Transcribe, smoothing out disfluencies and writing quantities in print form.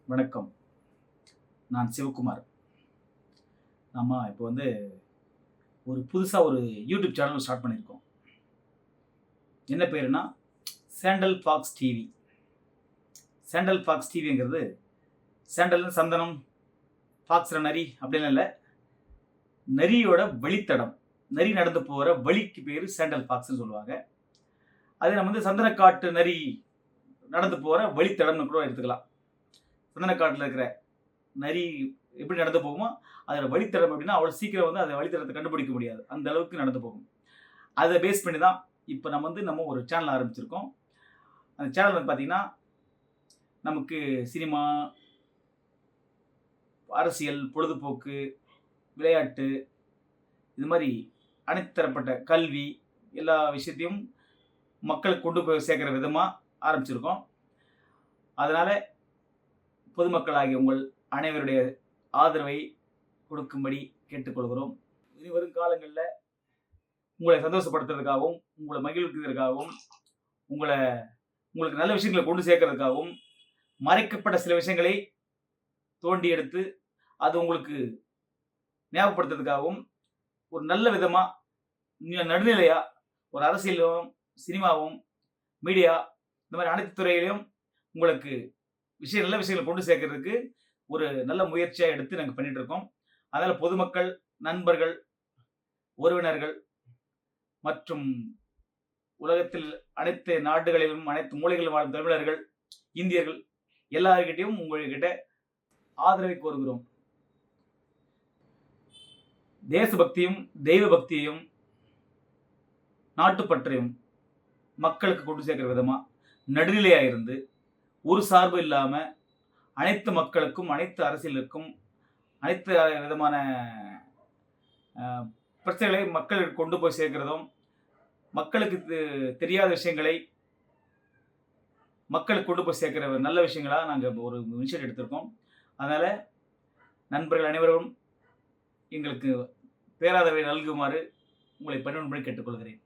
வணக்கம். நான் சிவகுமார். நம்ம இப்போ புதுசா ஒரு யூடியூப் சேனல் ஸ்டார்ட் பண்ணியிருக்கோம். என்ன பேருன்னா, sandal fox TV. Sandal fox டிவிங்கிறது சேண்டல்னு சந்தனம், ஃபாக்ஸ்ல நரி அப்படிலாம் இல்ல. நரியோட வழித்தடம். நரி நடந்து போற வழிக்கு பேரு சேண்டல் ஃபாக்ஸ்ன்னு சொல்லுவாங்க. அதே நம்ம சந்தனக்காட்டு நரி நடந்து போற வழித்தடம்னு கூட எடுத்துக்கலாம். சந்தனக்காட்டுல இருக்கிற நரி எப்படி நடந்து போகுமோ, அதோட வழித்தடம் எப்படின்னா, அவ்வளோ சீக்கிரம் அந்த வழித்தடத்தை கண்டுபிடிக்க முடியாது. அந்த அளவுக்கு நடந்து போகும். அத பேஸ் பண்ணி தான் இப்ப நம்ம ஒரு சேனல் ஆரம்பிச்சிருக்கோம். அந்த சேனல் பார்த்தீங்கன்னா, நமக்கு சினிமா, அரசியல், பொழுதுபோக்கு, விளையாட்டு இது மாரி அனைத்து தரப்பட்ட கல்வி, எல்லா விஷயத்தையும் மக்களுக்கு கொண்டு போய் சேர்க்கிற விதமா ஆரம்பிச்சிருக்கோம். அதனால பொதுமக்களாகிய உங்கள் அனைவருடைய ஆதரவை கொடுக்கும்படி கேட்டுக்கொள்கிறோம். இனி வரும் காலங்கள்ல உங்களை சந்தோஷப்படுத்துறதுக்காகவும், உங்கள மகிழ்விக்கிறதுக்காகவும், உங்கள உங்களுக்கு நல்ல விஷயங்கள கொண்டு சேர்க்கறதுக்காகவும், மறைக்கப்பட்ட சில விஷயங்களை தோண்டி எடுத்து, அது உங்களுக்கு ஞாபகப்படுத்துறதுக்காகவும், ஒரு நல்ல விதமா, நடுநிலையா, ஒரு அரசியலும், சினிமாவும், மீடியா இந்த மாரி அனைத்து துறையிலும் உங்களுக்கு நல்ல விஷயங்கள கொண்டு சேர்க்கறதுக்கு ஒரு நல்ல முயற்சியா எடுத்து நாங்க பண்ணிட்டு இருக்கோம். அதனால பொதுமக்கள், நண்பர்கள், உறவினர்கள் மற்றும் உலகத்தில் அனைத்து நாடுகளிலும், அனைத்து மூலைகளிலும் வாழும் தமிழர்கள், இந்தியர்கள் எல்லார்கிட்டயும் உங்ககிட்ட ஆதரவை கோருகிறோம். தேசபக்தியும், தெய்வ பக்தியையும், நாட்டுப்பற்றையும் மக்களுக்கு கொண்டு சேர்க்கிற விதமா நடுநிலையா இருந்து, ஒரு சார்பு இல்லாம அனைத்து மக்களுக்கும், அனைத்து அரசியலுக்கும், அனைத்து விதமான அ பிரச்சனைகளை மக்களுக்கு கொண்டு போய் சேர்க்கிறதும், மக்களுக்கு தெரியாத விஷயங்களை மக்களுக்கு கொண்டு போய் சேர்க்கிற நல்ல விஷயங்களா நாங்க ஒரு இனிஷியேட்டிவ் எடுத்திருக்கோம். அதனால நண்பர்கள் அனைவரும் எங்களுக்கு பேராதரவை நல்குமாறு உங்களை பணிவன்புடன் கேட்டுக்கொள்கிறேன்.